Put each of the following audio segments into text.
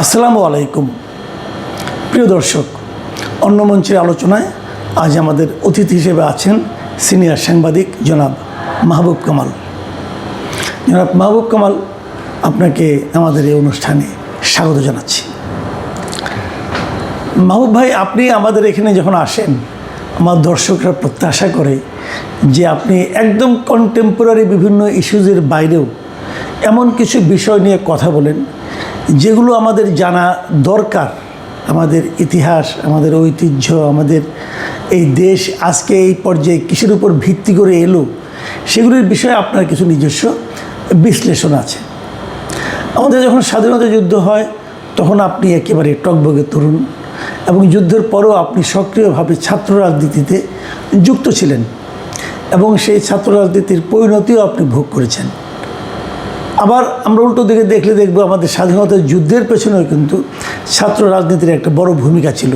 আসসালামু আলাইকুম প্রিয় দর্শক, অন্য মঞ্চের আলোচনায় আজ আমাদের অতিথি হিসেবে আছেন সিনিয়র সাংবাদিক জনাব মাহবুব কামাল। জনাব মাহবুব কামাল, আপনাকে আমাদের এই অনুষ্ঠানে স্বাগত জানাচ্ছি। মাহবুব ভাই, আপনি আমাদের এখানে যখন আসেন, আমার দর্শকরা প্রত্যাশা করে যে আপনি একদম কন্টেম্পোরারি বিভিন্ন ইস্যুজের বাইরেও এমন কিছু বিষয় নিয়ে কথা বলেন যেগুলো আমাদের জানা দরকার। আমাদের ইতিহাস, আমাদের ঐতিহ্য, আমাদের এই দেশ আজকে এই পর্যায়ে কিসের উপর ভিত্তি করে এলো, সেগুলির বিষয়ে আপনার কিছু নিজস্ব বিশ্লেষণ আছে। আমাদের যখন স্বাধীনতা যুদ্ধ হয় তখন আপনি একেবারে টকবগে তরুণ, এবং যুদ্ধের পরও আপনি সক্রিয়ভাবে ছাত্র রাজনীতিতে যুক্ত ছিলেন এবং সেই ছাত্র রাজনীতির পরিণতিও আপনি ভোগ করেছেন। আবার আমরা উল্টো দিকে দেখব আমাদের স্বাধীনতার যুদ্ধের পেছনেও কিন্তু ছাত্র রাজনীতির একটা বড় ভূমিকা ছিল।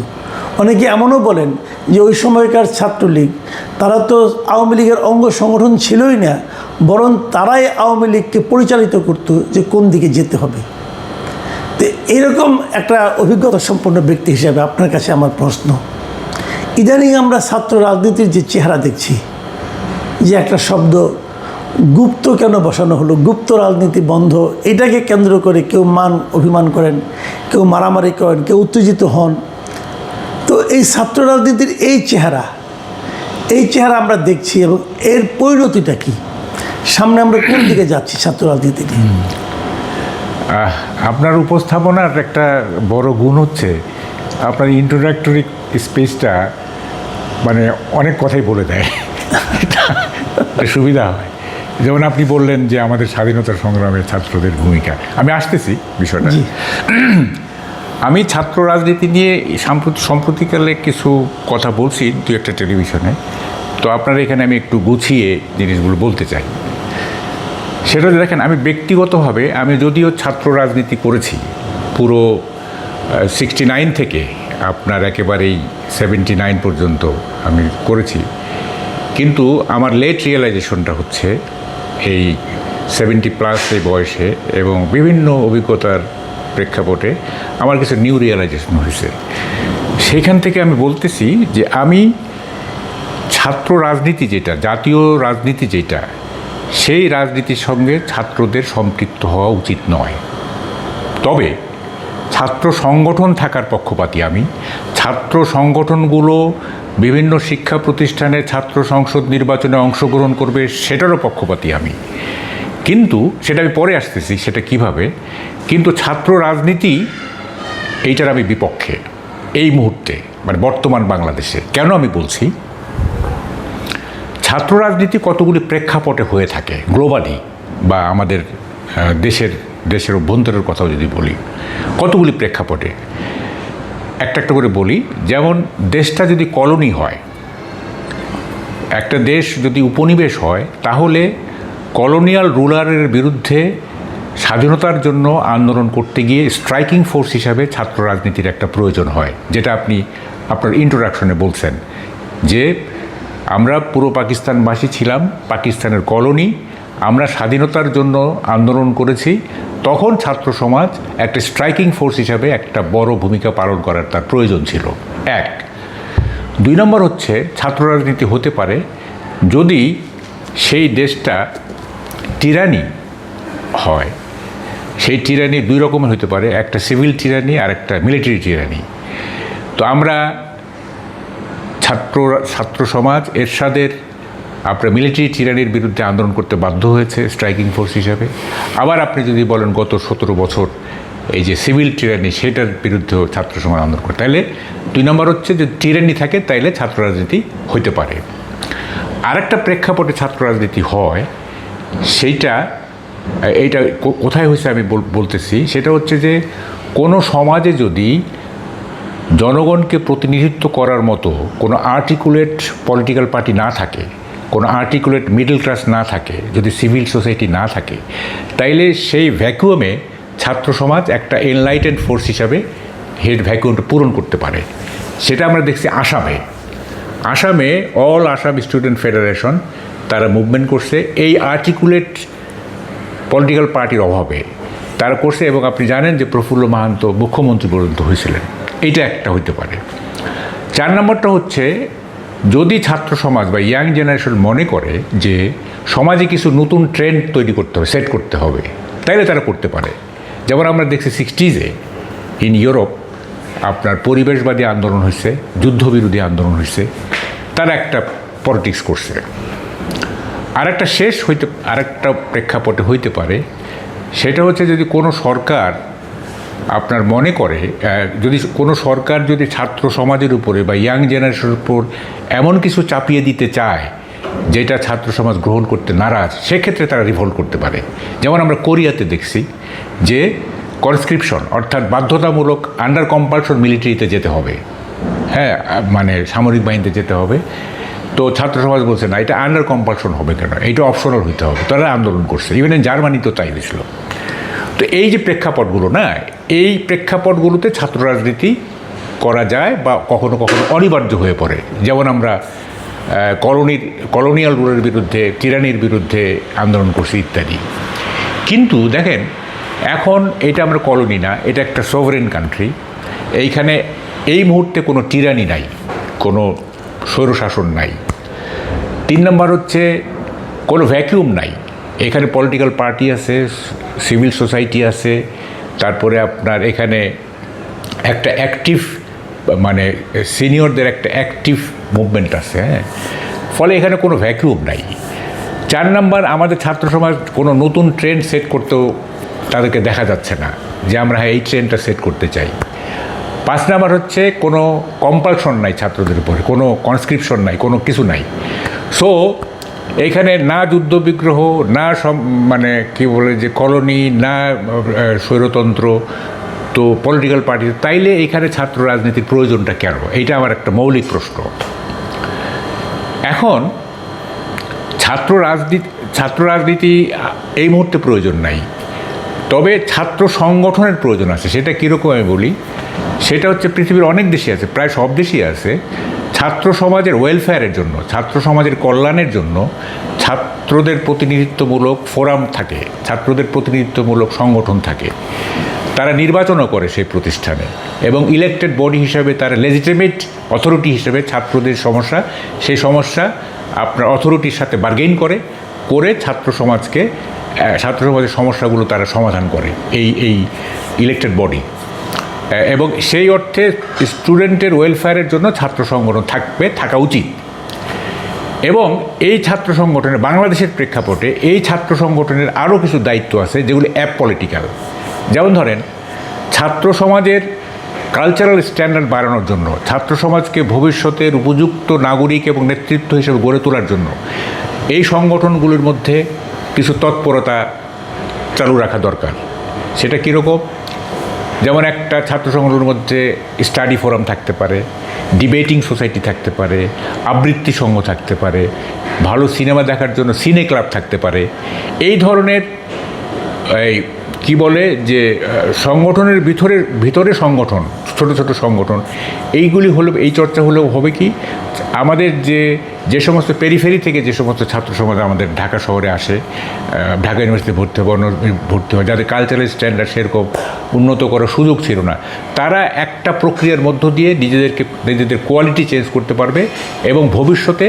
অনেকে এমনও বলেন যে ওই সময়কার ছাত্রলীগ, তারা তো আওয়ামী লীগের অঙ্গ সংগঠন ছিলই না, বরং তারাই আওয়ামী লীগকে পরিচালিত করত যে কোন দিকে যেতে হবে। তো এরকম একটা অভিজ্ঞতা সম্পন্ন ব্যক্তি হিসেবে আপনার কাছে আমার প্রশ্ন, ইদানিং আমরা ছাত্র রাজনীতির যে চেহারা দেখছি, যে একটা শব্দ গুপ্ত কেন বসানো হলো, গুপ্ত রাজনীতি বন্ধ, এটাকে কেন্দ্র করে কেউ মান অভিমান করেন, কেউ মারামারি করেন, কেউ উত্তেজিত হন। তো এই ছাত্র রাজনীতির এই চেহারা আমরা দেখছি, এবং এর পরিণতিটা কি, সামনে আমরা কোন দিকে যাচ্ছি ছাত্র রাজনীতি নিয়ে? আপনার উপস্থাপনার একটা বড় গুণ হচ্ছে আপনার ইন্ট্রোডাক্টরি স্পেসটা মানে অনেক কথাই বলে দেয়, সুবিধা হয়। যেমন আপনি বললেন যে আমাদের স্বাধীনতা সংগ্রামে ছাত্রদের ভূমিকা, আমি আসতেছি বিষয়টা। আমি ছাত্র রাজনীতি নিয়ে সম্প্রতিকালে কিছু কথা বলছি দু একটা টেলিভিশনে, তো আপনারা এখানে আমি একটু গুছিয়ে জিনিসগুলো বলতে চাই। সেটা দেখেন, আমি ব্যক্তিগতভাবে আমি যদিও ছাত্র রাজনীতি করেছি পুরো 69 থেকে আপনার একেবারেই 79 পর্যন্ত আমি করেছি, কিন্তু আমার লেট রিয়েলাইজেশনটা হচ্ছে এই 70+ এই বয়সে এবং বিভিন্ন অভিজ্ঞতার প্রেক্ষাপটে আমার কিছু নিউ রিয়েলাইজেশন হয়েছে। সেখান থেকে আমি বলতেছি যে আমি ছাত্র রাজনীতি যেটা, জাতীয় রাজনীতি যেটা, সেই রাজনীতির সঙ্গে ছাত্রদের সম্পৃক্ত হওয়া উচিত নয়। তবে ছাত্র সংগঠন থাকার পক্ষপাতী আমি। ছাত্র সংগঠনগুলো বিভিন্ন শিক্ষা প্রতিষ্ঠানে ছাত্র সংসদ নির্বাচনে অংশগ্রহণ করবে, সেটারও পক্ষপাতী আমি। কিন্তু সেটা আমি পরে আসতেছি, সেটা কিভাবে। কিন্তু ছাত্র রাজনীতি এইটার আমি বিপক্ষে এই মুহূর্তে, মানে বর্তমান বাংলাদেশে। কেন আমি বলছি, ছাত্র রাজনীতি কতগুলি প্রেক্ষাপটে হয়ে থাকে গ্লোবালি, বা আমাদের দেশের অভ্যন্তরের কথাও যদি বলি, কতগুলি প্রেক্ষাপটে একটা করে বলি। যেমন দেশটা যদি কলোনি হয়, একটা দেশ যদি উপনিবেশ হয়, তাহলে কলোনিয়াল রুলারের বিরুদ্ধে স্বাধীনতার জন্য আন্দোলন করতে গিয়ে স্ট্রাইকিং ফোর্স হিসাবে ছাত্র রাজনীতির একটা প্রয়োজন হয়, যেটা আপনি আপনার ইন্ট্রোডাকশনে বলছেন যে আমরা পুরো পাকিস্তানবাসী ছিলাম, পাকিস্তানের কলোনি, আমরা স্বাধীনতার জন্য আন্দোলন করেছি। তখন ছাত্র সমাজ একটা স্ট্রাইকিং ফোর্স হিসাবে একটা বড় ভূমিকা পালন করার তার প্রয়োজন ছিল। এক। 2 নম্বর হচ্ছে, ছাত্র রাজনীতি হতে পারে যদি সেই দেশটা টিরানি হয়। সেই টিরানি 2 রকমের হতে পারে, একটা সিভিল টিরানি আর একটা মিলিটারি টিরানি। তো আমরা ছাত্র সমাজ এরশাদের আপনার মিলিটারি টিরানির বিরুদ্ধে আন্দোলন করতে বাধ্য হয়েছে স্ট্রাইকিং ফোর্স হিসাবে। আবার আপনি যদি বলেন গত 17 বছর এই যে সিভিল টিরানি, সেটার বিরুদ্ধেও ছাত্র সমাজ আন্দোলন করে। তাইলে 2 নম্বর হচ্ছে, যদি টিরানি থাকে তাইলে ছাত্র রাজনীতি হইতে পারে। আরেকটা প্রেক্ষাপটে ছাত্র রাজনীতি হয়, এইটা কোথায় হয়েছে আমি বলতেছি, সেটা হচ্ছে যে কোনো সমাজে যদি জনগণকে প্রতিনিধিত্ব করার মতো কোনো আর্টিকুলেট পলিটিক্যাল পার্টি না থাকে, কোনো আর্টিকুলেট মিডল ক্লাস না থাকে, যদি সিভিল সোসাইটি না থাকে, তাইলে সেই ভ্যাকুয়ামে ছাত্র সমাজ একটা এনলাইটেন্ড ফোর্স হিসাবে ভ্যাকুয়ামটা পূরণ করতে পারে। সেটা আমরা দেখছি আসামে অল আসাম স্টুডেন্ট ফেডারেশন তারা মুভমেন্ট করছে এই আর্টিকুলেট পলিটিক্যাল পার্টির অভাবে। তারা করছে, এবং আপনি জানেন যে প্রফুল্ল মাহান্ত মুখ্যমন্ত্রী পর্যন্ত হয়েছিলেন। এইটা একটা হইতে পারে। 4 নম্বরটা হচ্ছে, যদি ছাত্র সমাজ বা ইয়াং জেনারেশন মনে করে যে সমাজে কিছু নতুন ট্রেন্ড তৈরি করতে হবে, সেট করতে হবে, তাইলে তারা করতে পারে। যেমন আমরা দেখছি 60s ইন ইউরোপ আপনার পরিবেশবাদী আন্দোলন হয়েছে, যুদ্ধবিরোধী আন্দোলন হয়েছে, তারা একটা পলিটিক্স করছে। আরেকটা প্রেক্ষাপটে হইতে পারে, সেটা হচ্ছে যদি কোনো সরকার আপনার মনে করে, যদি কোনো সরকার যদি ছাত্র সমাজের উপরে বা ইয়াং জেনারেশনের উপর এমন কিছু চাপিয়ে দিতে চায় যেটা ছাত্র সমাজ গ্রহণ করতে নারাজ, সেক্ষেত্রে তারা রিভল্ট করতে পারে। যেমন আমরা কোরিয়াতে দেখছি যে কনস্ক্রিপশন, অর্থাৎ বাধ্যতামূলক আন্ডার কম্পালশন মিলিটারিতে যেতে হবে, হ্যাঁ, মানে সামরিক বাহিনীতে যেতে হবে। তো ছাত্র সমাজ বলছে না, এটা আন্ডার কম্পালশন হবে কেন, এইটা অপশনাল হইতে হবে। তারা আন্দোলন করছে, ইভেন জার্মানি তো তাই দিয়েছিল। তো এই যে প্রেক্ষাপটগুলো না, এই প্রেক্ষাপটগুলোতে ছাত্র রাজনীতি করা যায় বা কখনো কখনো অনিবার্য হয়ে পড়ে। যেমন আমরা কলোনিয়াল রুলের বিরুদ্ধে, টিরানির বিরুদ্ধে আন্দোলন করছি ইত্যাদি। কিন্তু দেখেন, এখন এটা আমরা কলোনি না, এটা একটা সভরেন কান্ট্রি। এইখানে এই মুহূর্তে কোনো টিরানি নাই, কোনো স্বৈরশাসন নাই। 3 নম্বর হচ্ছে কোনো ভ্যাকিউম নাই। এখানে পলিটিক্যাল পার্টি আছে, সিভিল সোসাইটি আছে, তারপরে আপনার এখানে একটা অ্যাক্টিভ, মানে সিনিয়রদের একটা অ্যাক্টিভ মুভমেন্ট আছে, হ্যাঁ। ফলে এখানে কোনো ভ্যাকিউম নাই। 4 নম্বর, আমাদের ছাত্র সমাজ কোনো নতুন ট্রেন্ড সেট করতেও তাদেরকে দেখা যাচ্ছে না যে আমরা এই ট্রেন্ডটা সেট করতে চাই। 5 নম্বর হচ্ছে কোনো কম্পালশন নাই ছাত্রদের উপরে, কোনো কনস্ক্রিপশন নাই, কোনো কিছু নাই। সো এইখানে না যুদ্ধবিগ্রহ, না মানে কী বলে যে কলোনি, না স্বৈরতন্ত্র, তো পলিটিক্যাল পার্টি, তাইলে এইখানে ছাত্র রাজনীতির প্রয়োজনটা কেন? এইটা আমার একটা মৌলিক প্রশ্ন। এখন ছাত্র রাজনীতি এই মুহূর্তে প্রয়োজন নাই, তবে ছাত্র সংগঠনের প্রয়োজন আছে। সেটা কীরকম আমি বলি, সেটা হচ্ছে পৃথিবীর অনেক দেশই আছে, প্রায় সব দেশই আছে, ছাত্র সমাজের ওয়েলফেয়ারের জন্য, ছাত্র সমাজের কল্যাণের জন্য ছাত্রদের প্রতিনিধিত্বমূলক ফোরাম থাকে, ছাত্রদের প্রতিনিধিত্বমূলক সংগঠন থাকে। তারা নির্বাচনও করে সেই প্রতিষ্ঠানে, এবং ইলেক্টেড বডি হিসাবে তারা লেজিটিমেট অথরিটি হিসেবে ছাত্রদের সমস্যা, সেই সমস্যা আপনার অথরিটির সাথে বার্গেইন করে ছাত্র সমাজের সমস্যাগুলো তারা সমাধান করে এই ইলেক্টেড বডি। এবং সেই অর্থে স্টুডেন্টের ওয়েলফেয়ারের জন্য ছাত্র সংগঠন থাকা উচিত। এবং এই ছাত্র সংগঠনের, বাংলাদেশের প্রেক্ষাপটে এই ছাত্র সংগঠনের আরও কিছু দায়িত্ব আছে যেগুলি অ্যাপলিটিক্যাল। যেমন ধরেন, ছাত্র সমাজের কালচারাল স্ট্যান্ডার্ড বাড়ানোর জন্য, ছাত্র সমাজকে ভবিষ্যতের উপযুক্ত নাগরিক এবং নেতৃত্ব হিসেবে গড়ে তোলার জন্য এই সংগঠনগুলির মধ্যে কিছু তৎপরতা চালু রাখা দরকার। সেটা কীরকম? যেমন একটা ছাত্র সংগঠনের মধ্যে স্টাডি ফোরাম থাকতে পারে, ডিবেটিং সোসাইটি থাকতে পারে, আবৃত্তি সংঘ থাকতে পারে, ভালো সিনেমা দেখার জন্য সিনে ক্লাব থাকতে পারে। এই ধরনের কি বলে যে সংগঠনের ভিতরে সংগঠন, ছোট ছোট সংগঠন, এইগুলি হলে, এই চর্চা হলেও হবে কি, আমাদের যে সমস্ত পেরিফেরি থেকে যে সমস্ত ছাত্র সমাজ আমাদের ঢাকা শহরে আসে, ঢাকা ইউনিভার্সিটি ভর্তি হয়, যাদের কালচারাল স্ট্যান্ডার্ড সেরকম উন্নত করার সুযোগ ছিল না, তারা একটা প্রক্রিয়ার মধ্য দিয়ে নিজেদের কোয়ালিটি চেঞ্জ করতে পারবে এবং ভবিষ্যতে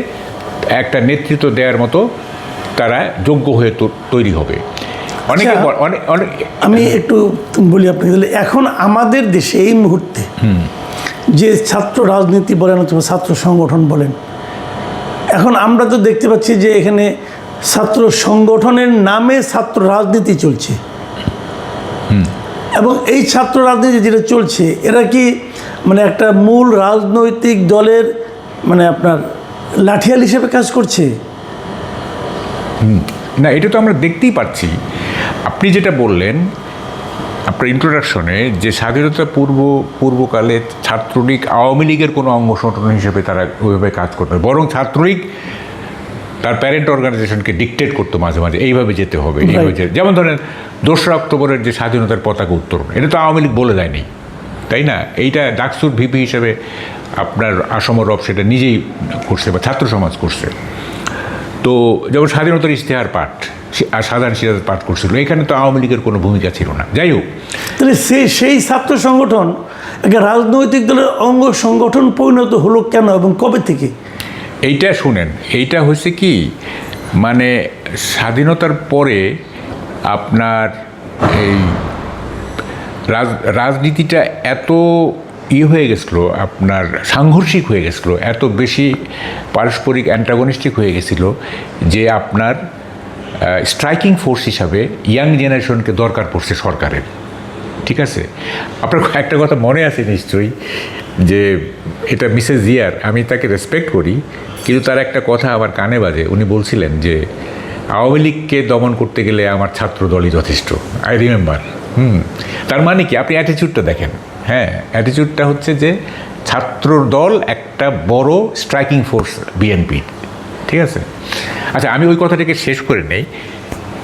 একটা নেতৃত্ব দেওয়ার মতো তারা যোগ্য হয়ে তৈরি হবে। আমি একটু বলি আপনাকে, এখন আমাদের দেশে এই মুহূর্তে যে ছাত্র রাজনীতি বলেন অথবা ছাত্র সংগঠন বলেন, এখন আমরা তো দেখতে পাচ্ছি যে এখানে ছাত্র সংগঠনের নামে ছাত্র রাজনীতি চলছে। এবং এই ছাত্র রাজনীতি যেটা চলছে, এরা কি মানে একটা মূল রাজনৈতিক দলের মানে আপনার লাঠিয়াল হিসেবে কাজ করছে? না, এটা তো আমরা দেখতেই পাচ্ছি। আপনি যেটা বললেন আপনার ইন্ট্রোডাকশনে, যে স্বাধীনতা পূর্বকালে ছাত্রলীগ আওয়ামী লীগের কোনো অঙ্গ সংগঠন হিসেবে তারা ওইভাবে কাজ করতো, বরং ছাত্রলীগ তার প্যারেন্ট অর্গানাইজেশনকে ডিকটেট করতো মাঝে মাঝে, এইভাবে যেতে হবে, এইভাবে যেমন ধরেন 2রা অক্টোবরের যে স্বাধীনতার পতাকা উত্তোলন, এটা তো আওয়ামী লীগ বলে দেয়নি, তাই না? এইটা ডাকসুর ভিপি হিসেবে আপনার আসম রব সেটা নিজেই করছে বা ছাত্র সমাজ করছে। তো যেমন স্বাধীনতার ইশতেহার পাঠ, আর সাধারণ সিরাজ পাঠ করছিল। এখানে তো আওয়ামী লীগের কোনো ভূমিকা ছিল না। যাই হোক, তাহলে সেই ছাত্র সংগঠন একটা রাজনৈতিক দলের অঙ্গ সংগঠন পরিণত হলো কেন এবং কবে থেকে? এইটা শুনেন, এইটা হয়েছে কি, মানে স্বাধীনতার পরে আপনার এই রাজনীতিটা এত হয়ে গেছিলো, আপনার সাংঘর্ষিক হয়ে গেছিলো, এত বেশি পারস্পরিক অ্যান্টাগনিস্টিক হয়ে গেছিলো যে আপনার স্ট্রাইকিং ফোর্স হিসাবে ইয়াং জেনারেশনকে দরকার পড়ছে সরকারের। ঠিক আছে, আপনার একটা কথা মনে আছে নিশ্চয়ই, যে এটা মিসেস জিয়ার, আমি তাকে রেসপেক্ট করি, কিন্তু তার একটা কথা আমার কানে বাজে। উনি বলছিলেন যে আওয়ামী লীগকে দমন করতে গেলে আমার ছাত্র দলই যথেষ্ট। I remember. তার মানে কি, আপনি অ্যাটিচিউডটা দেখেন। হ্যাঁ, অ্যাটিচিউডটা হচ্ছে যে ছাত্র দল একটা বড় স্ট্রাইকিং ফোর্স বিএনপি। ঠিক আছে, আচ্ছা আমি ওই কথাটাকে শেষ করে নেই।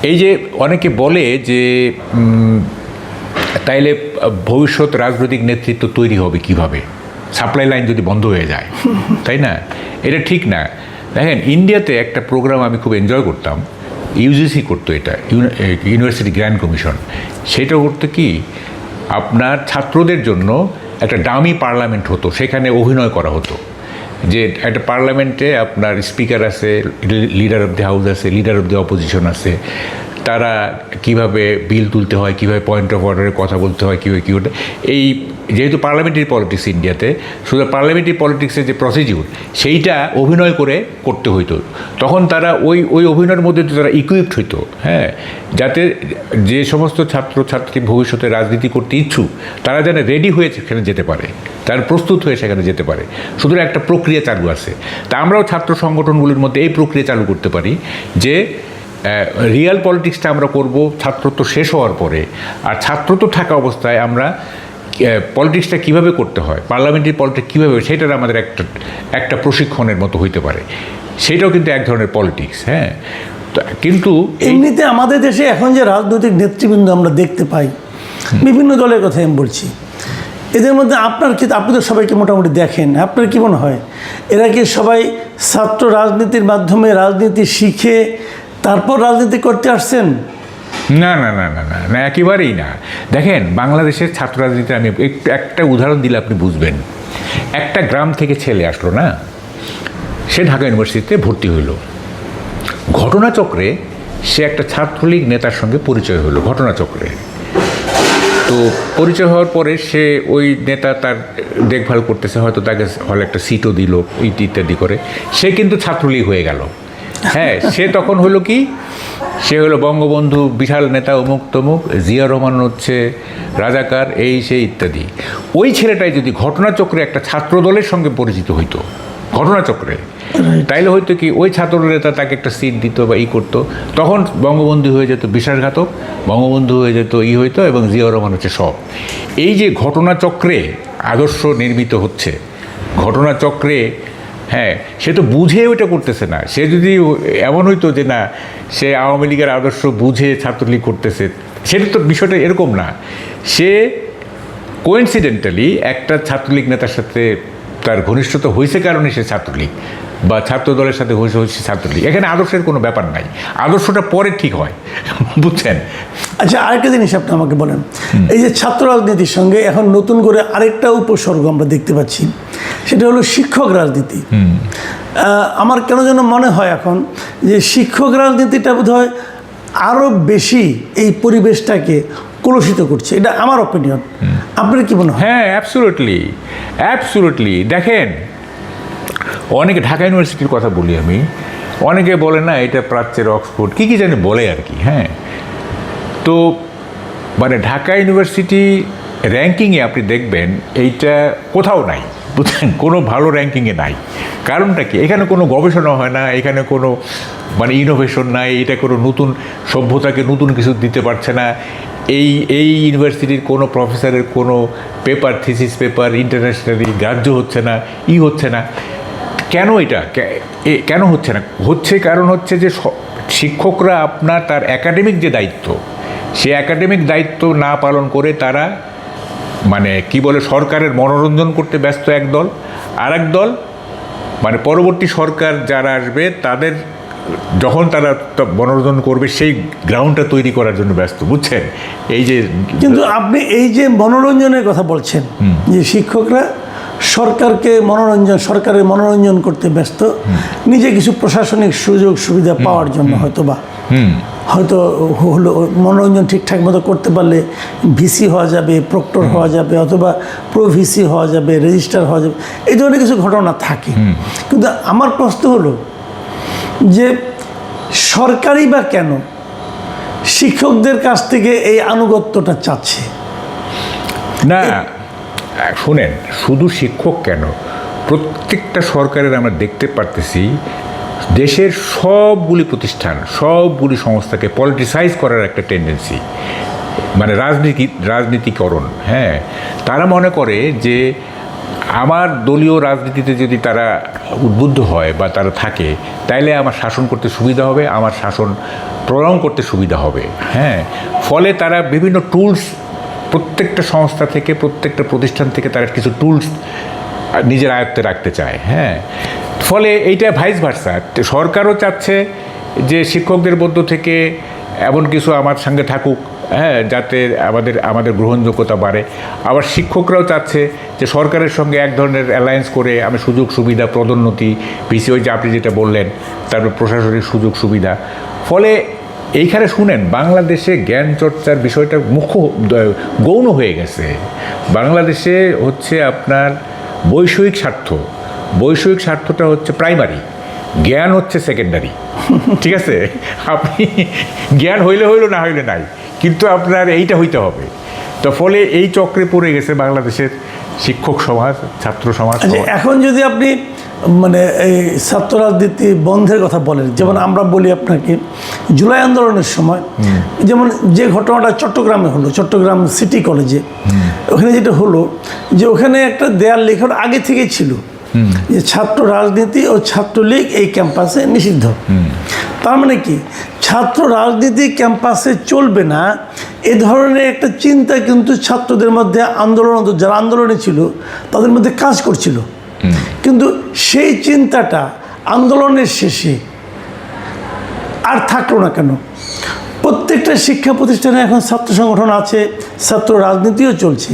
এই যে অনেকে বলে যে তাইলে ভবিষ্যৎ রাজনৈতিক নেতৃত্ব তৈরি হবে কিভাবে, সাপ্লাই লাইন যদি বন্ধ হয়ে যায়, তাই না? এটা ঠিক না। দেখেন, ইন্ডিয়াতে একটা প্রোগ্রাম আমি খুব এনজয় করতাম, ইউজিসি করতো, এটা ইউনিভার্সিটি গ্র্যান্ড কমিশন। সেটা করতো কি, আপনার ছাত্রদের জন্য একটা ডামি পার্লামেন্ট হতো, সেখানে অভিনয় করা হতো যে একটা পার্লামেন্টে আপনার স্পিকার আছে, লিডার অফ দ্য হাউস আছে, লিডার অফ দ্য অপোজিশন আছে, তারা কিভাবে বিল তুলতে হয়, কীভাবে পয়েন্ট অফ অর্ডারে কথা বলতে হয়, কীভাবে কী ওটা। এই যেহেতু পার্লামেন্টারি পলিটিক্স ইন্ডিয়াতে, শুধু পার্লামেন্টারি পলিটিক্সের যে প্রসিডিউর সেইটা অভিনয় করে করতে হইতো। তখন তারা ওই অভিনয়ের মধ্যে তারা ইকুইপড হইতো, হ্যাঁ, যাতে যে সমস্ত ছাত্রছাত্রী ভবিষ্যতে রাজনীতি করতে ইচ্ছুক তারা যেন রেডি হয়ে সেখানে যেতে পারে, তারা প্রস্তুত হয়ে সেখানে যেতে পারে। শুধু একটা প্রক্রিয়া চালু আছে। তা আমরাও ছাত্র সংগঠনগুলির মধ্যে এই প্রক্রিয়া চালু করতে পারি যে রিয়াল পলিটিক্সটা আমরা করব ছাত্রত্ব শেষ হওয়ার পরে, আর ছাত্রত্ব থাকা অবস্থায় আমরা পলিটিক্সটা কীভাবে করতে হয়, পার্লামেন্টারি পলিটিক্স কীভাবে, সেটার আমাদের একটা প্রশিক্ষণের মতো হইতে পারে। সেটাও কিন্তু এক ধরনের পলিটিক্স। হ্যাঁ, কিন্তু এমনিতে আমাদের দেশে এখন যে রাজনৈতিক নেতৃবৃন্দ আমরা দেখতে পাই, বিভিন্ন দলের কথা আমি বলছি, এদের মধ্যে আপনি তো সবাইকে মোটামুটি দেখেন, আপনার কি মনে হয় এরা কি সবাই ছাত্র রাজনীতির মাধ্যমে রাজনীতি শিখে তারপর রাজনীতি করতে আসছেন? না না না না না না, একেবারেই না। দেখেন, বাংলাদেশের ছাত্র রাজনীতি আমি একটা উদাহরণ দিলে আপনি বুঝবেন। একটা গ্রাম থেকে ছেলে আসলো না, সে ঢাকা ইউনিভার্সিটিতে ভর্তি হইল। ঘটনাচক্রে সে একটা ছাত্রলীগ নেতার সঙ্গে পরিচয় হলো, ঘটনাচক্রে। তো পরিচয় হওয়ার পরে সে ওই নেতা তার দেখভাল করতেছে, হয়তো তাকে হলে একটা সিটও দিল, ইত্যাদি করে সে কিন্তু ছাত্রলীগ হয়ে গেল। হ্যাঁ, সে তখন হলো কি, সে হলো বঙ্গবন্ধু বিশাল নেতা, অমুক তমুক, জিয়া রহমান হচ্ছে রাজাকার, এই সেই ইত্যাদি। ওই ছেলেটাই যদি ঘটনাচক্রে একটা ছাত্র দলের সঙ্গে পরিচিত হইতো, ঘটনাচক্রে, তাইলে হয়তো কি ওই ছাত্র নেতা তাকে একটা সিট দিত বা করতো, তখন বঙ্গবন্ধু হয়ে যেত বিশ্বাসঘাতক, বঙ্গবন্ধু হয়ে যেত হইতো, এবং জিয়া রহমান হচ্ছে সব। এই যে ঘটনাচক্রে আদর্শ নির্মিত হচ্ছে, ঘটনাচক্রে, হ্যাঁ, সে তো বুঝে ওইটা করতেছে না। সে যদি এমন হইতো যে না, সে আওয়ামী লীগের আদর্শ বুঝে ছাত্রলীগ করতেছে, সেটা তো বিষয়টা এরকম না। সে কোইন্সিডেন্টালি একটা ছাত্রলীগ নেতার সাথে তার ঘনিষ্ঠতা হয়েছে কারণে সে ছাত্রলীগ, বা ছাত্র দলের সাথে হয়েছে ছাত্রলীগ। এখানে আদর্শের কোনো ব্যাপার নাই, আদর্শটা পরে ঠিক হয়, বুঝছেন? আচ্ছা, আরেকটা জিনিস আপনি আমাকে বলেন, এই যে ছাত্র রাজনীতির সঙ্গে এখন নতুন করে আরেকটা উপসর্গ আমরা দেখতে পাচ্ছি, সেটা হলো শিক্ষক রাজনীতি। আমার কেন যেন মনে হয় এখন যে শিক্ষক রাজনীতিটা বোধহয় আরও বেশি এই পরিবেশটাকে কলুষিত করছে। এটা আমার অপিনিয়ন, আপনার কি মনে হয়? হ্যাঁ, অ্যাবসোলুটলি অ্যাবসোলুটলি। দেখেন, অনেকে ঢাকা ইউনিভার্সিটির কথা বলি আমি, অনেকে বলে না এটা প্রাচ্যের অক্সফোর্ড, কী জানি বলে আর কি। হ্যাঁ, তো মানে ঢাকা ইউনিভার্সিটি র্যাঙ্কিংয়ে আপনি দেখবেন এইটা কোথাও নাই, বুঝছেন, কোনো ভালো র্যাঙ্কিংয়ে নাই। কারণটা কি? এখানে কোনো গবেষণা হয় না, এখানে কোনো মানে ইনোভেশন নাই, এটা কোনো নতুন সভ্যতাকে নতুন কিছু দিতে পারছে না। এই ইউনিভার্সিটির কোনো প্রফেসরের কোনো পেপার, থিসিস পেপার ইন্টারন্যাশনালি গ্রাহ্য হচ্ছে না, হচ্ছে না। কেন এটা কেন হচ্ছে না? কারণ হচ্ছে যে শিক্ষকরা আপনার তার একাডেমিক যে দায়িত্ব, সে একাডেমিক দায়িত্ব না পালন করে তারা মানে কি বলে, সরকারের মনোরঞ্জন করতে ব্যস্ত একদল, আর এক দল মানে পরবর্তী সরকার যারা আসবে তাদের যখন তারা মনোরঞ্জন করবে সেই গ্রাউন্ডটা তৈরি করার জন্য ব্যস্ত, বুঝছেন? এই যে কিন্তু আপনি এই যে মনোরঞ্জনের কথা বলছেন, যে শিক্ষকরা সরকারের মনোরঞ্জন করতে ব্যস্ত, নিজে কিছু প্রশাসনিক সুযোগ সুবিধা পাওয়ার জন্য হয়তো হলো মনোরঞ্জন ঠিকঠাক মতো করতে পারলে ভিসি হওয়া যাবে, প্রক্টর হওয়া যাবে, অথবা প্রো ভিসি হওয়া যাবে, রেজিস্ট্রার হওয়া যাবে, এই ধরনের কিছু ঘটনা থাকে। কিন্তু আমার প্রশ্ন হলো যে সরকারই বা কেন শিক্ষকদের কাছ থেকে এই আনুগত্যটা চাচ্ছে? না, শুনেন, শুধু শিক্ষক কেন, প্রত্যেকটা সরকারের আমরা দেখতে পারতেছি দেশের সবগুলি প্রতিষ্ঠান, সবগুলি সংস্থাকে পলিটিসাইজ করার একটা টেন্ডেন্সি, মানে রাজনীতিকরণ। হ্যাঁ, তারা মনে করে যে আমার দলীয় রাজনীতিতে যদি তারা উদ্বুদ্ধ হয় বা তারা থাকে, তাইলে আমার শাসন করতে সুবিধা হবে, আমার শাসন প্রলং করতে সুবিধা হবে। হ্যাঁ, ফলে তারা বিভিন্ন টুলস, প্রত্যেকটা সংস্থা থেকে, প্রত্যেকটা প্রতিষ্ঠান থেকে তারা কিছু টুলস নিজের আয়ত্তে রাখতে চায়। হ্যাঁ, ফলে এইটা ভাইস ভার্সা, সরকারও চাচ্ছে যে শিক্ষকদের মধ্য থেকে এমন কিছু আমার সঙ্গে থাকুক, হ্যাঁ, যাতে আমাদের গ্রহণযোগ্যতা বাড়ে। আবার শিক্ষকরাও চাচ্ছে যে সরকারের সঙ্গে এক ধরনের অ্যালায়েন্স করে আমি সুযোগ সুবিধা, পদোন্নতি, ভিসি, ওই যে আপনি যেটা বললেন, তারপর প্রশাসনিক সুযোগ সুবিধা। ফলে এইখানে শুনেন, বাংলাদেশে জ্ঞান চর্চার বিষয়টা গৌণ হয়ে গেছে। বাংলাদেশে হচ্ছে আপনার বৈষয়িক স্বার্থটা হচ্ছে প্রাইমারি, জ্ঞান হচ্ছে সেকেন্ডারি। ঠিক আছে, আপনি জ্ঞান হইলে না হইলে নাই, কিন্তু আপনার এইটা হইতে হবে। তো ফলে এই চক্রে পড়ে গেছে বাংলাদেশের শিক্ষক সমাজ, ছাত্র সমাজ। এখন যদি আপনি মানে এই ছাত্র রাজনীতি বন্ধের কথা বলেন, যেমন আমরা বলি আপনাকে জুলাই আন্দোলনের সময় যেমন যে ঘটনাটা চট্টগ্রামে হলো, চট্টগ্রাম সিটি কলেজে, ওখানে যেটা হলো যে ওখানে একটা দেয়াল লেখার আগে থেকেই ছিল যে ছাত্র রাজনীতি ও ছাত্রলীগ এই ক্যাম্পাসে নিষিদ্ধ। তার মানে কি, ছাত্র রাজনীতি ক্যাম্পাসে চলবে না, এ ধরনের একটা চিন্তা কিন্তু ছাত্রদের মধ্যে, যারা আন্দোলনে ছিল তাদের মধ্যে কাজ করছিল। কিন্তু সেই চিন্তাটা আন্দোলনের শেষে আর থাকলো না কেন? প্রত্যেকটা শিক্ষা প্রতিষ্ঠানে এখন ছাত্র সংগঠন আছে, ছাত্র রাজনীতিও চলছে।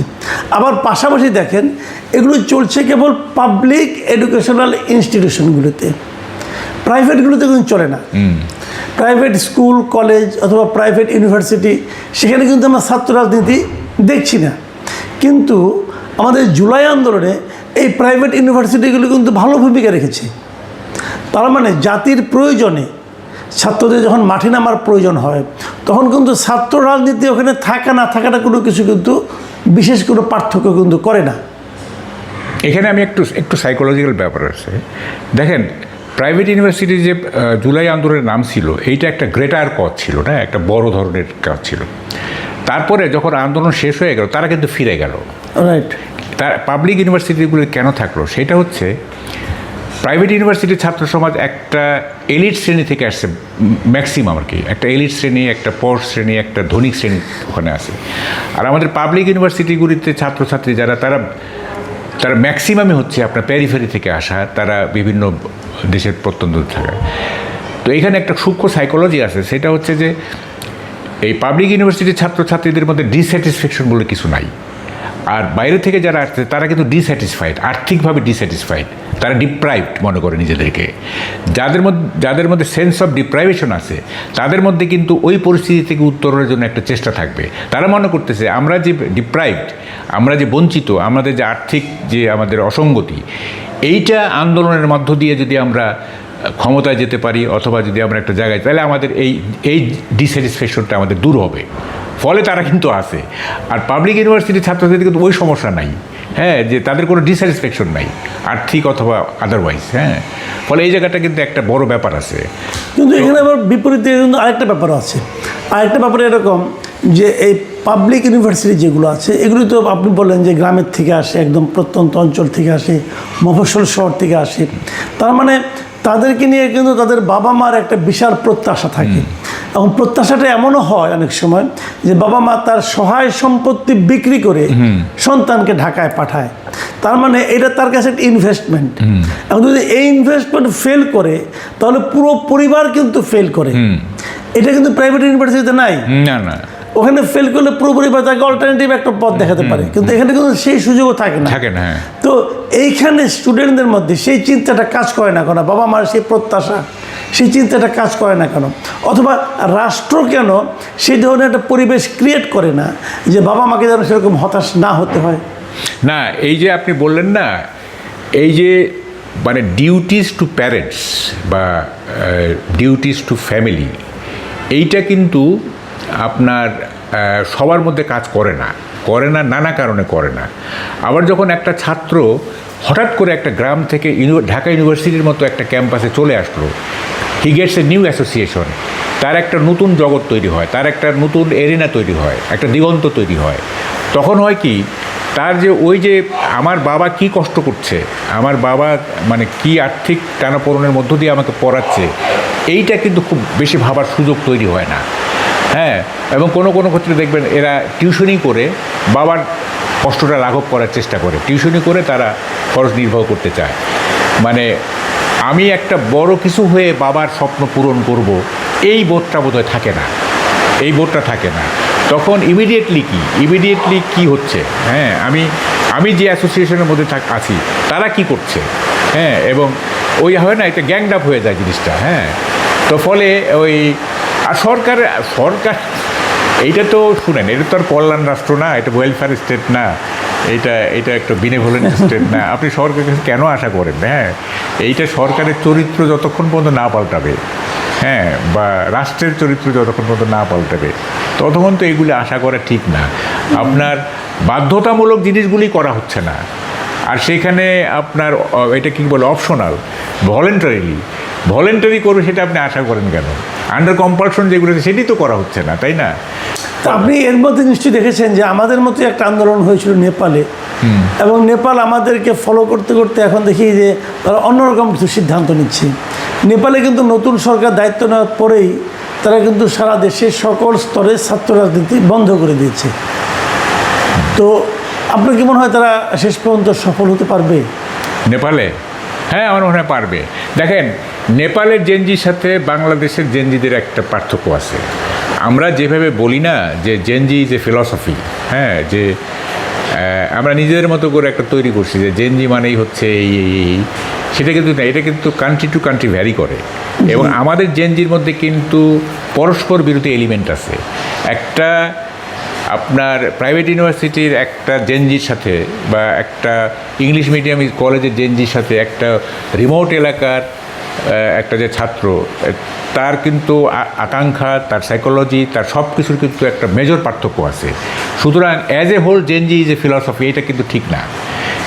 আবার পাশাপাশি দেখেন, এগুলো চলছে কেবল পাবলিক এডুকেশনাল ইনস্টিটিউশনগুলোতে, প্রাইভেটগুলোতে কিন্তু চলে না। প্রাইভেট স্কুল, কলেজ অথবা প্রাইভেট ইউনিভার্সিটি, সেখানে কিন্তু আমরা ছাত্র রাজনীতি দেখছি না। কিন্তু আমাদের জুলাই আন্দোলনে এই প্রাইভেট ইউনিভার্সিটিগুলো কিন্তু ভালো ভূমিকা রেখেছে। তার মানে জাতির প্রয়োজনে ছাত্রদের যখন মাঠে নামার প্রয়োজন হয়, তখন কিন্তু ছাত্র রাজনীতি ওখানে থাকা না থাকাটা কোনো কিছু কিন্তু বিশেষ কোনো পার্থক্য কিন্তু করে না। এখানে আমি একটু সাইকোলজিক্যাল ব্যাপার আছে। দেখেন, প্রাইভেট ইউনিভার্সিটি যে জুলাই আন্দোলনের নাম ছিল, এইটা একটা গ্রেটার কজ ছিল না, একটা বড় ধরনের কাজ ছিল। তারপরে যখন আন্দোলন শেষ হয়ে গেল, তারা কিন্তু ফিরে গেল। রাইট। তার পাবলিক ইউনিভার্সিটিগুলো কেন থাকলো? সেটা হচ্ছে প্রাইভেট ইউনিভার্সিটির ছাত্র সমাজ একটা এলিট শ্রেণী থেকে আসছে, ম্যাক্সিমাম আর কি, একটা এলিট শ্রেণী, একটা পর শ্রেণী, একটা ধনিক শ্রেণী ওখানে আছে। আর আমাদের পাবলিক ইউনিভার্সিটিগুলিতে ছাত্রছাত্রী যারা, তারা ম্যাক্সিমামই হচ্ছে আপনার প্যারিফেরি থেকে আসা, তারা বিভিন্ন দেশের প্রত্যন্ত থাকা। তো এখানে একটা সূক্ষ্ম সাইকোলজি আছে, সেটা হচ্ছে যে এই পাবলিক ইউনিভার্সিটির ছাত্রছাত্রীদের মধ্যে ডিস্যাটিসফ্যাকশন বলে কিছু নাই। আর বাইরে থেকে যারা আসছে তারা কিন্তু ডিস্যাটিসফাইড, আর্থিকভাবে ডিস্যাটিসফাইড, তারা ডিপ্রাইভড মনে করে নিজেদেরকে। যাদের মধ্যে সেন্স অফ ডিপ্রাইভেশন আছে, তাদের মধ্যে কিন্তু ওই পরিস্থিতি থেকে উত্তরণের জন্য একটা চেষ্টা থাকবে। তারা মনে করতেছে আমরা যে ডিপ্রাইভড, আমরা যে বঞ্চিত, আমাদের যে আর্থিক যে আমাদের অসঙ্গতি, এইটা আন্দোলনের মধ্য দিয়ে যদি আমরা ক্ষমতায় যেতে পারি, অথবা যদি আমরা একটা জায়গায়, তাহলে আমাদের এই ডিস্যাটিসফ্যাকশনটা আমাদের দূর হবে। ফলে তারা কিন্তু আসে। আর পাবলিক ইউনিভার্সিটির ছাত্রছাত্রী কিন্তু ওই সমস্যা নাই, হ্যাঁ, যে তাদের কোনো ডিস্যাটিসফ্যাকশন নাই আর্থিক অথবা আদারওয়াইজ। হ্যাঁ, ফলে এই জায়গাটা কিন্তু একটা বড় ব্যাপার আছে। কিন্তু এখানে আবার বিপরীতে কিন্তু আরেকটা ব্যাপার আছে। আরেকটা ব্যাপার এরকম যে এই পাবলিক ইউনিভার্সিটি যেগুলো আছে, এগুলো তো আপনি বললেন যে গ্রামের থেকে আসে, একদম প্রত্যন্ত অঞ্চল থেকে আসে, মফস্বল শহর থেকে আসে। তার মানে তাদেরকে নিয়ে কিন্তু তাদের বাবা মার একটা বিশাল প্রত্যাশা থাকে। এবং প্রত্যাশাটা এমনও হয় অনেক সময় যে বাবা মা তার সহায় সম্পত্তি বিক্রি করে সন্তানকে ঢাকায় পাঠায়। তার মানে এটা তার কাছে একটা ইনভেস্টমেন্ট। এখন যদি এই ইনভেস্টমেন্ট ফেল করে তাহলে পুরো পরিবার কিন্তু ফেল করে। এটা কিন্তু প্রাইভেট ইউনিভার্সিটিতে নাই। না না, ওখানে ফেল করলে পুরো পরিবার তাকে অল্টারনেটিভ একটা পথ দেখাতে পারে, কিন্তু এখানে কিন্তু সেই সুযোগও থাকে না। হ্যাঁ। তো এইখানে স্টুডেন্টদের মধ্যে সেই চিন্তাটা কাজ করে না কেন, বাবা মার সেই প্রত্যাশা সেই চিন্তাটা কাজ করে না কেন, অথবা রাষ্ট্র কেন সেই ধরনের একটা পরিবেশ ক্রিয়েট করে না যে বাবা মাকে যেন সেরকম হতাশ না হতে হয়? না, এই যে আপনি বললেন না, এই যে মানে ডিউটিস টু প্যারেন্টস বা ডিউটিস টু ফ্যামিলি, এইটা কিন্তু আপনার সবার মধ্যে কাজ করে না, নানা কারণে করে না। আবার যখন একটা ছাত্র হঠাৎ করে একটা গ্রাম থেকে ঢাকা ইউনিভার্সিটির মতো একটা ক্যাম্পাসে চলে আসলো, he gets a new association, তার একটা নতুন জগৎ তৈরি হয়, তার একটা নতুন এরিনা তৈরি হয়, একটা দিগন্ত তৈরি হয়। তখন হয় কি, তার যে ওই যে আমার বাবা কি কষ্ট করছে, আমার বাবা মানে কি আর্থিক টানাপোড়েনের মধ্য দিয়ে আমাকে পড়াচ্ছে, এইটা কিন্তু খুব বেশি ভাবার সুযোগ তৈরি হয় না। হ্যাঁ, এবং কোনো কোনো ক্ষেত্রে দেখবেন এরা টিউশনি করে বাবার কষ্টটা লাঘব করার চেষ্টা করে, টিউশনি করে তারা খরচ নির্বাহ করতে চায়। মানে আমি একটা বড় কিছু হয়ে বাবার স্বপ্ন পূরণ করব, এই বোধটা বোধহয় থাকে না, এই বোধটা থাকে না। তখন ইমিডিয়েটলি কি হচ্ছে, হ্যাঁ, আমি যে অ্যাসোসিয়েশনের মধ্যে আছি তারা কি করছে, হ্যাঁ, এবং ওই হয় না, একটা গ্যাংড আপ হয়ে যায় জিনিসটা। হ্যাঁ, তো ফলে ওই আর সরকার এইটা তো শুনেন, এটা তো আর কল্যাণ রাষ্ট্র না, এটা ওয়েলফেয়ার স্টেট না, এটা একটা বিনেভোলেন্ট স্টেট না। আপনি সরকারের কাছে কেন আশা করেন? হ্যাঁ, এইটা সরকারের চরিত্র যতক্ষণ পর্যন্ত না পাল্টাবে, হ্যাঁ, বা রাষ্ট্রের চরিত্র যতক্ষণ পর্যন্ত না পাল্টাবে ততক্ষণ তো এগুলি আশা করা ঠিক না। আপনার বাধ্যতামূলক জিনিসগুলি করা হচ্ছে না, আর সেখানে আপনার এটা কী বলে অপশনাল, ভলেন্টারি করবে, সেটা আপনি আশা করেন কেন? আন্ডার কম্পালশন যেগুলো সেটি তো করা হচ্ছে না, তাই না? তো আপনি এর মধ্যে নিশ্চয়ই দেখেছেন যে আমাদের মতো একটা আন্দোলন হয়েছিল নেপালে, এবং নেপাল আমাদেরকে ফলো করতে করতে এখন দেখি যে তারা অন্যরকম কিছু সিদ্ধান্ত নিচ্ছে। নেপালে কিন্তু নতুন সরকার দায়িত্ব নেওয়ার পরেই তারা কিন্তু সারা দেশের সকল স্তরে ছাত্র রাজনীতি বন্ধ করে দিয়েছে। তো আপনার কি মনে হয় তারা শেষ পর্যন্ত সফল হতে পারবে নেপালে? হ্যাঁ, আমার মনে হয় পারবে। দেখেন, নেপালের জেনজির সাথে বাংলাদেশের জেনজিদের একটা পার্থক্য আছে। আমরা যেভাবে বলি না যে জেনজি যে ফিলসফি, হ্যাঁ, যে আমরা নিজেদের মতো করে একটা তৈরি করছি যে জেনজি মানেই হচ্ছে এই, সেটা কিন্তু না, এটা কিন্তু কান্ট্রি টু কান্ট্রি ভ্যারি করে। এবং আমাদের জেনজির মধ্যে কিন্তু পরস্পর বিরোধী এলিমেন্ট আছে। একটা আপনার প্রাইভেট ইউনিভার্সিটির একটা জেনজির সাথে বা একটা ইংলিশ মিডিয়াম কলেজের জেনজির সাথে একটা রিমোট এলাকার একটা যে ছাত্র, তার কিন্তু আকাঙ্ক্ষা, তার সাইকোলজি, তার সব কিছুর কিন্তু একটা মেজর পার্থক্য আছে। সুতরাং as a whole gen Z is a philosophy, এটা কিন্তু ঠিক না।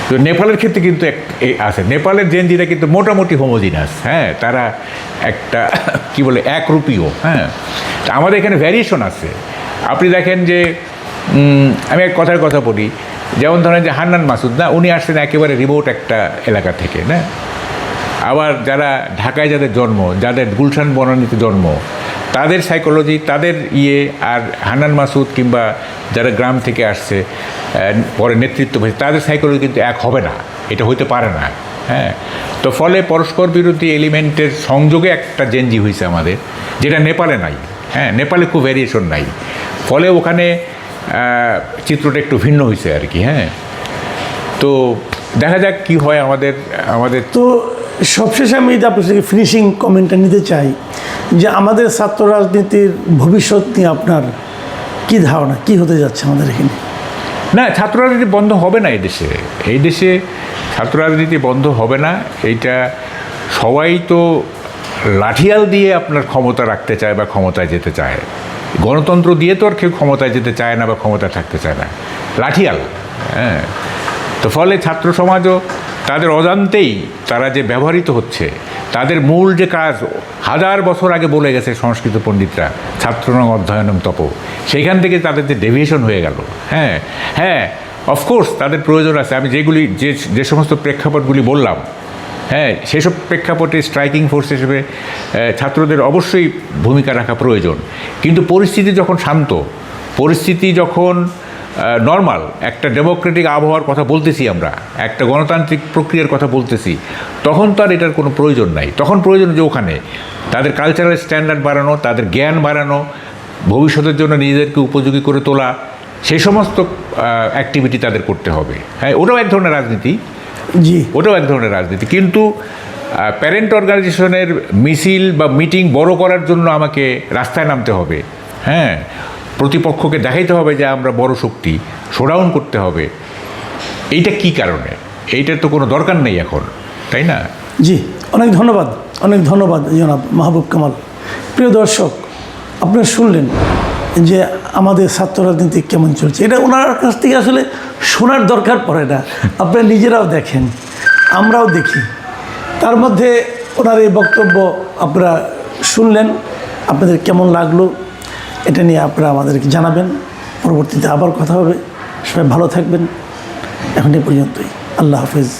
তো নেপালের ক্ষেত্রে কিন্তু আছে, নেপালের জেনজিরা কিন্তু মোটামুটি হোমোজিনাস, হ্যাঁ, তারা একটা কি বলে একরূপীয়। হ্যাঁ, আমাদের এখানে ভ্যারিয়েশন আছে। আপনি দেখেন যে আমি এক কথার কথা বলি, যেমন ধরেন যে হান্নান মাসুদ না, উনি আসছেন একেবারে রিমোট একটা এলাকা থেকে, না? আবার যারা ঢাকায় যাদের জন্ম, যাদের গুলশান বনানীতে জন্ম, তাদের সাইকোলজি, তাদের আর হান্নান মাসুদ কিংবা যারা গ্রাম থেকে আসছে পরে নেতৃত্ব পেয়েছে, তাদের সাইকোলজি কিন্তু এক হবে না, এটা হইতে পারে না। হ্যাঁ, তো ফলে পরস্পর বিরোধী এলিমেন্টের সংযোগে একটা জেনজি হয়েছে আমাদের, যেটা নেপালে নাই। হ্যাঁ, নেপালে খুব ভ্যারিয়েশন নাই, ফলে ওখানে চিত্রটা একটু ভিন্ন হয়েছে আর কি। হ্যাঁ, তো দেখা যাক কি হয় আমাদের তো সবশেষে আমি আপনার থেকে ফিনিশিং কমেন্টটা নিতে চাই যে আমাদের ছাত্র রাজনীতির ভবিষ্যৎ নিয়ে আপনার কী ধারণা, কী হতে যাচ্ছে আমাদের এখানে? না, ছাত্র রাজনীতি বন্ধ হবে না এই দেশে ছাত্র রাজনীতি বন্ধ হবে না। এইটা সবাই তো লাঠিয়াল দিয়ে আপনার ক্ষমতা রাখতে চায় বা ক্ষমতায় যেতে চায়। গণতন্ত্র দিয়ে তো আর কেউ ক্ষমতায় যেতে চায় না বা ক্ষমতায় থাকতে চায় না, লাঠিয়াল। হ্যাঁ, তো ফলে ছাত্র সমাজও তাদের অজান্তেই তারা যে ব্যবহৃত হচ্ছে, তাদের মূল যে কাজ 1000 বছর আগে বলে গেছে সংস্কৃত পণ্ডিতরা, ছাত্রনং অধ্যয়নম তপ, সেইখান থেকে তাদের যে ডেভিয়েশন হয়ে গেল। হ্যাঁ, অফকোর্স তাদের প্রয়োজন আছে। আমি যে সমস্ত প্রেক্ষাপটগুলি বললাম, হ্যাঁ, সেসব প্রেক্ষাপটে স্ট্রাইকিং ফোর্স হিসেবে ছাত্রদের অবশ্যই ভূমিকা রাখা প্রয়োজন। কিন্তু পরিস্থিতি যখন শান্ত, পরিস্থিতি যখন নর্মাল একটা ডেমোক্রেটিক আবহাওয়ার কথা বলতেছি, আমরা একটা গণতান্ত্রিক প্রক্রিয়ার কথা বলতেছি, তখন তো আর এটার কোনো প্রয়োজন নাই। তখন প্রয়োজন যে ওখানে তাদের কালচারাল স্ট্যান্ডার্ড বাড়ানো, তাদের জ্ঞান বাড়ানো, ভবিষ্যতের জন্য নিজেদেরকে উপযোগী করে তোলা, সেই সমস্ত অ্যাক্টিভিটি তাদের করতে হবে। হ্যাঁ, ওটাও এক ধরনের রাজনীতি, জি, ওটাও এক ধরনের রাজনীতি। কিন্তু প্যারেন্ট অর্গানাইজেশনের মিছিল বা মিটিং বড় করার জন্য আমাকে রাস্তায় নামতে হবে, হ্যাঁ, প্রতিপক্ষকে দেখাইতে হবে যে আমরা বড় শক্তি, শোডাউন করতে হবে, এইটা কি কারণে? এইটার তো কোনো দরকার নেই এখন, তাই না? জি, অনেক ধন্যবাদ, অনেক ধন্যবাদ জনাব মাহবুব কামাল। প্রিয় দর্শক, আপনারা শুনলেন যে আমাদের ছাত্র রাজনীতি কেমন চলছে। এটা ওনার কাছ থেকে আসলে শোনার দরকার পড়ে না, আপনারা নিজেরাও দেখেন, আমরাও দেখি। তার মধ্যে ওনার এই বক্তব্য আপনারা শুনলেন, আপনাদের কেমন লাগলো এটা নিয়ে আপনারা আমাদেরকে জানাবেন। পরবর্তীতে আবার কথা হবে। সবাই ভালো থাকবেন। এখন এই পর্যন্তই। আল্লাহ হাফেজ।